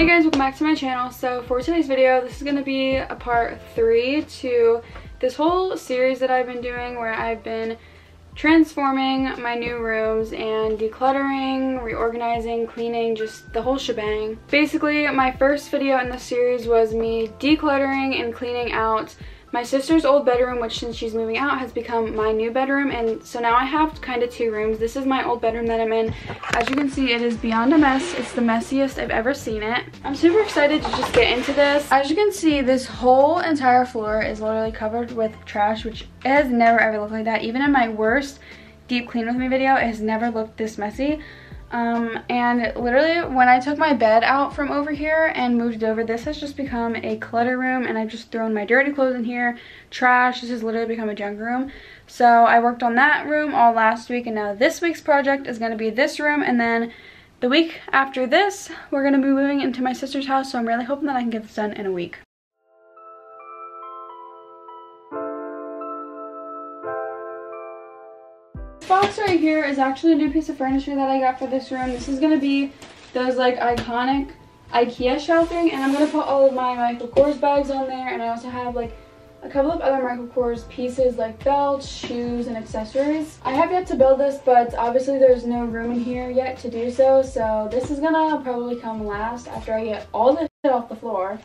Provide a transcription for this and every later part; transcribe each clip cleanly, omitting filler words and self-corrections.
Hey guys, welcome back to my channel. So for today's video, this is going to be a part 3 to this whole series that I've been doing where I've been transforming my new rooms and decluttering, reorganizing, cleaning, just the whole shebang. Basically, my first video in this series was me decluttering and cleaning out my sister's old bedroom, which since she's moving out has become my new bedroom, and so now I have kind of two rooms. This is my old bedroom that I'm in. As you can see, it is beyond a mess. It's the messiest I've ever seen it. I'm super excited to just get into this. As you can see, this whole entire floor is literally covered with trash, which it has never ever looked like that. Even in my worst deep clean with me video, it has never looked this messy. And literally when I took my bed out from over here and moved it over, this has just become a clutter room, and I've just thrown my dirty clothes in here, trash. This has literally become a junk room. So I worked on that room all last week, and now this week's project is going to be this room, and then the week after this we're going to be moving into my sister's house, so I'm really hoping that I can get this done in a week. This box right here is actually a new piece of furniture that I got for this room. This is going to be those like iconic IKEA shelving, and I'm going to put all of my Michael Kors bags on there, and I also have like a couple of other Michael Kors pieces like belts, shoes, and accessories. I have yet to build this, but obviously there's no room in here yet to do so, so this is going to probably come last after I get all the shit off the floor.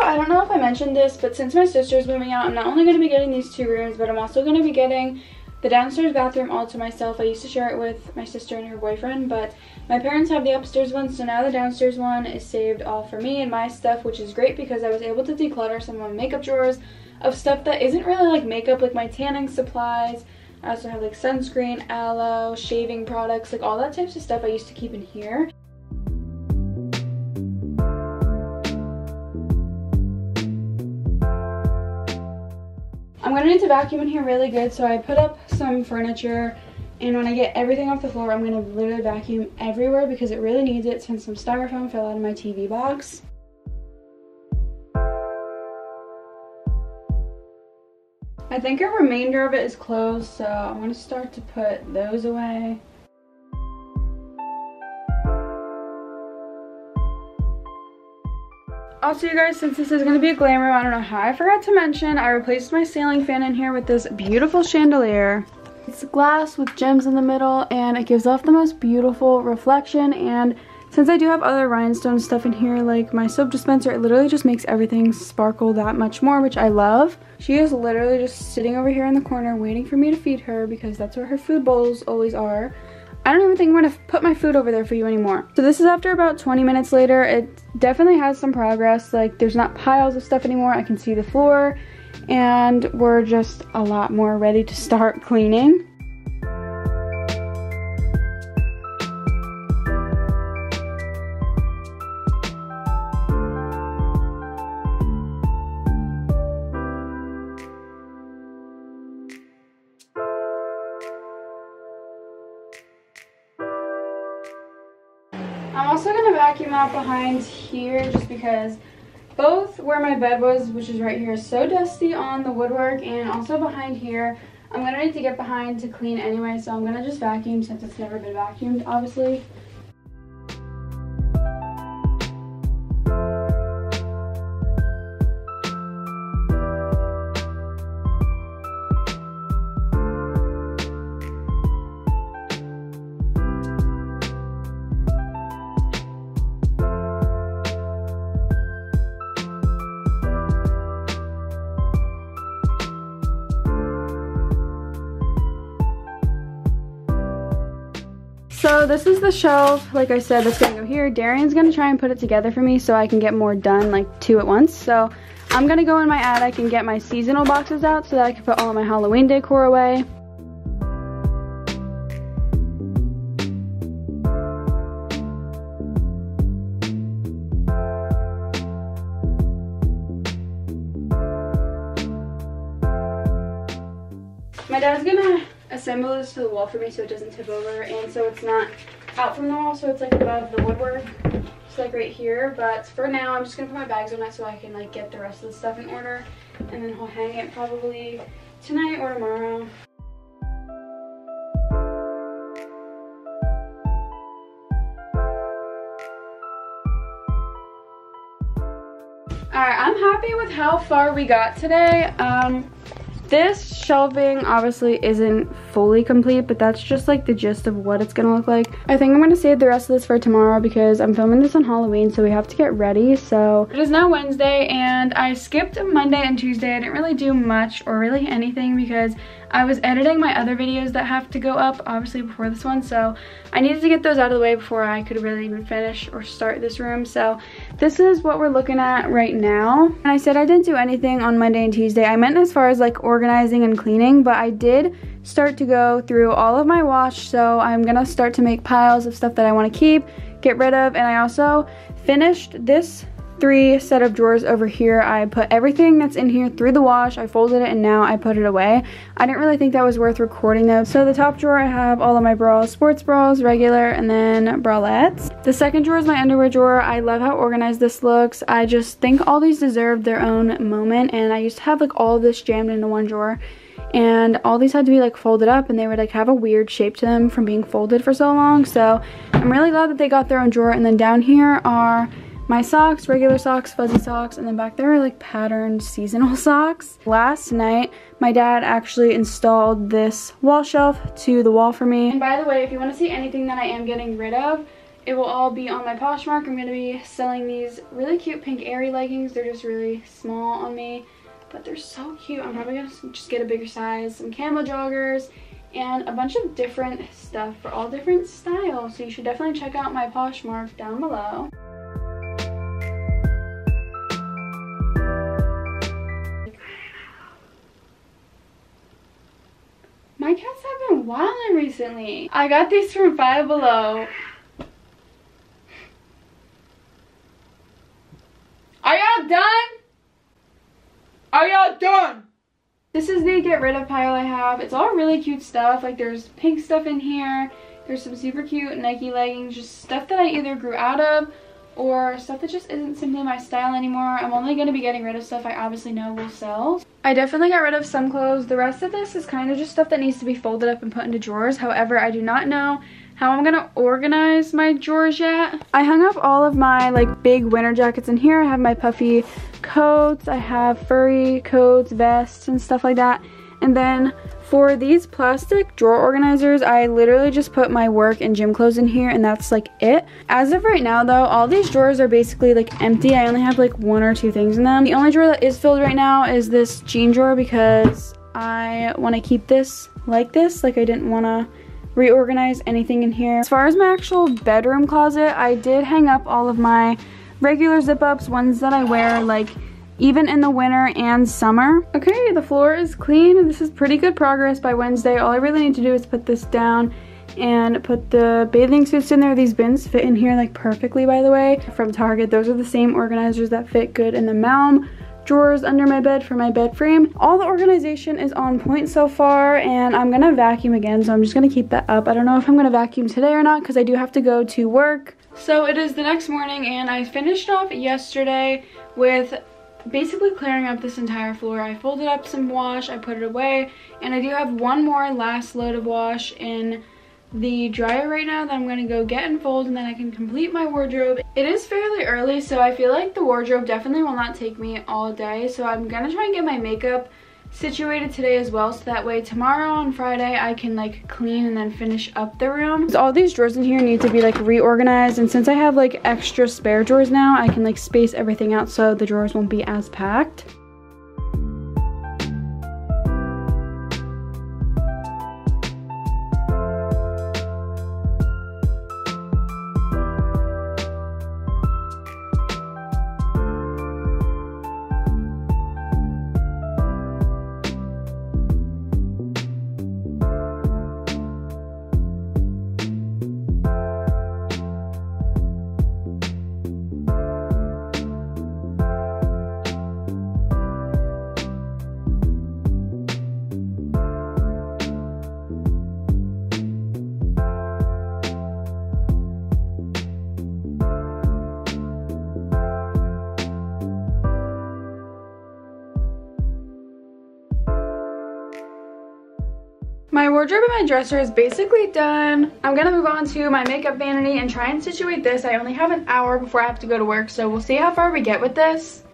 I don't know if I mentioned this, but since my sister's moving out, I'm not only going to be getting these two rooms, but I'm also going to be getting the downstairs bathroom all to myself. I used to share it with my sister and her boyfriend, but my parents have the upstairs one, so now the downstairs one is saved all for me and my stuff, which is great because I was able to declutter some of my makeup drawers of stuff that isn't really like makeup, like my tanning supplies. I also have like sunscreen, aloe, shaving products, like all that types of stuff I used to keep in here. I'm going to need to vacuum in here really good, so I put up some furniture, and when I get everything off the floor, I'm going to literally vacuum everywhere because it really needs it since some styrofoam fell out of my TV box. I think a remainder of it is closed, so I'm going to start to put those away. Also, you guys, since this is going to be a glam room, I don't know how I forgot to mention, I replaced my ceiling fan in here with this beautiful chandelier. It's glass with gems in the middle, and it gives off the most beautiful reflection, and since I do have other rhinestone stuff in here, like my soap dispenser, it literally just makes everything sparkle that much more, which I love. She is literally just sitting over here in the corner waiting for me to feed her because that's where her food bowls always are. I don't even think I'm going to put my food over there for you anymore. So this is after about 20 minutes later. It definitely has some progress. Like, there's not piles of stuff anymore. I can see the floor, and we're just a lot more ready to start cleaning. I'm also going to vacuum out behind here just because both where my bed was, which is right here, is so dusty on the woodwork, and also behind here I'm going to need to get behind to clean anyway, so I'm going to just vacuum since it's never been vacuumed, obviously. So this is the shelf, like I said, that's gonna go here. Darian's gonna try and put it together for me so I can get more done, like 2 at once. So I'm gonna go in my attic and get my seasonal boxes out so that I can put all of my Halloween decor away. My dad's gonna assemble this to the wall for me so it doesn't tip over, and so it's not out from the wall, so it's like above the woodwork, just like right here. But for now, I'm just gonna put my bags on it so I can like get the rest of the stuff in order, and then I'll hang it probably tonight or tomorrow. happy with how far we got today. This shelving obviously isn't fully complete, but that's just like the gist of what it's gonna look like. I think I'm gonna save the rest of this for tomorrow because I'm filming this on Halloween, so we have to get ready. So it is now Wednesday and I skipped Monday and Tuesday. I didn't really do much or really anything because I was editing my other videos that have to go up obviously before this one, so I needed to get those out of the way before I could really even finish or start this room. So this is what we're looking at right now. And I said I didn't do anything on Monday and Tuesday. I meant as far as like organizing and cleaning, but I did start to go through all of my wash, so I'm gonna start to make piles of stuff that I want to keep, get rid of. And I also finished this 3 set of drawers over here. I put everything that's in here through the wash, I folded it, and now I put it away. I didn't really think that was worth recording though. So the top drawer, I have all of my bras, sports bras, regular, and then bralettes. The second drawer is my underwear drawer. I love how organized this looks. I just think all these deserve their own moment, and I used to have like all of this jammed into one drawer, and all these had to be like folded up, and they would like have a weird shape to them from being folded for so long. So I'm really glad that they got their own drawer. And then down here are my socks, regular socks, fuzzy socks, and then back there are like patterned seasonal socks. Last night, my dad actually installed this wall shelf to the wall for me. And by the way, if you want to see anything that I am getting rid of, it will all be on my Poshmark. I'm going to be selling these really cute pink airy leggings. They're just really small on me, but they're so cute. I'm probably going to just get a bigger size, some camo joggers, and a bunch of different stuff for all different styles. So you should definitely check out my Poshmark down below. My cats have been wilding recently. I got these from Five Below. Are y'all done? Are y'all done? This is the get rid of pile I have. It's all really cute stuff. Like there's pink stuff in here. There's some super cute Nike leggings. Just stuff that I either grew out of or stuff that just isn't simply my style anymore. I'm only going to be getting rid of stuff I obviously know will sell. I definitely got rid of some clothes. The rest of this is kind of just stuff that needs to be folded up and put into drawers. However, I do not know how I'm going to organize my drawers yet. I hung up all of my like big winter jackets in here. I have my puffy coats. I have furry coats, vests, and stuff like that. And then for these plastic drawer organizers, I literally just put my work and gym clothes in here, and that's like it. As of right now though, all these drawers are basically like empty. I only have like 1 or 2 things in them. The only drawer that is filled right now is this jean drawer because I want to keep this like this. Like I didn't want to reorganize anything in here. As far as my actual bedroom closet, I did hang up all of my regular zip ups, ones that I wear like even in the winter and summer. Okay, the floor is clean and this is pretty good progress by Wednesday. All I really need to do is put this down and put the bathing suits in there. These bins fit in here like perfectly, by the way, from Target. Those are the same organizers that fit good in the Malm drawers under my bed for my bed frame. All the organization is on point so far, and I'm gonna vacuum again, so I'm just gonna keep that up. I don't know if I'm gonna vacuum today or not because I do have to go to work. So it is the next morning and I finished off yesterday with basically clearing up this entire floor. I folded up some wash, I put it away, and I do have one more last load of wash in the dryer right now that I'm going to go get and fold, and then I can complete my wardrobe. It is fairly early, so I feel like the wardrobe definitely will not take me all day, so I'm going to try and get my makeup situated today as well, so that way tomorrow on Friday I can like clean and then finish up the room. So all these drawers in here need to be like reorganized, and since I have like extra spare drawers now, I can like space everything out so the drawers won't be as packed. My wardrobe and my dresser is basically done. I'm gonna move on to my makeup vanity and try and situate this. I only have an hour before I have to go to work, so we'll see how far we get with this.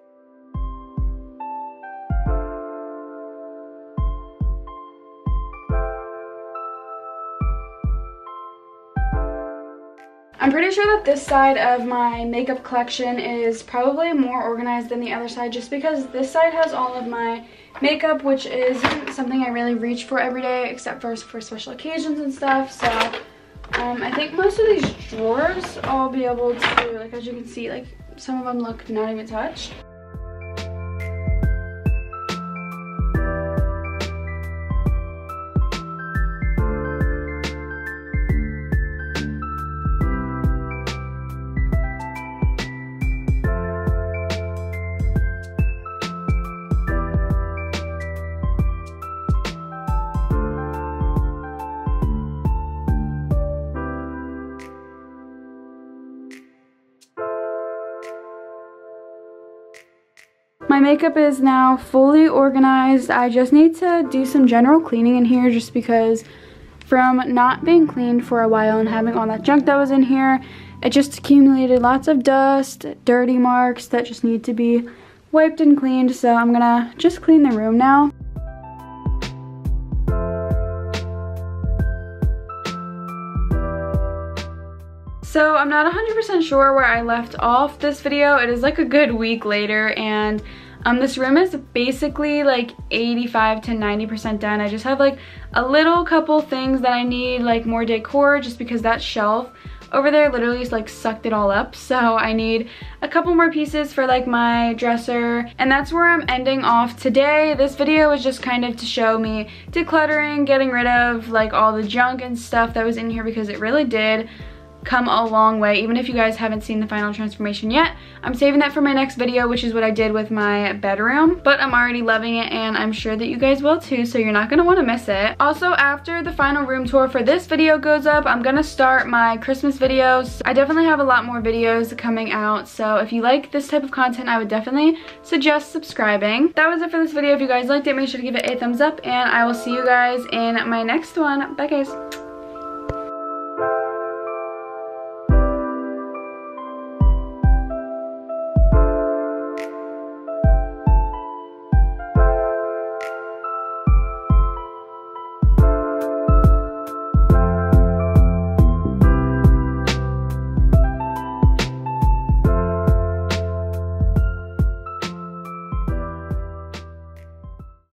I'm pretty sure that this side of my makeup collection is probably more organized than the other side, just because this side has all of my makeup, which isn't something I really reach for every day except for special occasions and stuff. So I think most of these drawers I'll be able to, like, as you can see, like some of them look not even touched. My makeup is now fully organized. I just need to do some general cleaning in here, just because from not being cleaned for a while and having all that junk that was in here, it just accumulated lots of dust, dirty marks that just need to be wiped and cleaned. So I'm gonna just clean the room now. So I'm not 100% sure where I left off this video. It is like a good week later, and this room is basically like 85 to 90% done. I just have like a little couple things that I need, like more decor, just because that shelf over there literally just like sucked it all up. So I need a couple more pieces for like my dresser, and that's where I'm ending off today. This video was just kind of to show me decluttering, getting rid of like all the junk and stuff that was in here, because it really did come a long way. Even if you guys haven't seen the final transformation yet, I'm saving that for my next video, which is what I did with my bedroom. But I'm already loving it, and I'm sure that you guys will too, so you're not gonna want to miss it. Also, after the final room tour for this video goes up, I'm gonna start my Christmas videos. I definitely have a lot more videos coming out, so if you like this type of content, I would definitely suggest subscribing. That was it for this video. If you guys liked it, make sure to give it a thumbs up, and I will see you guys in my next one. Bye guys.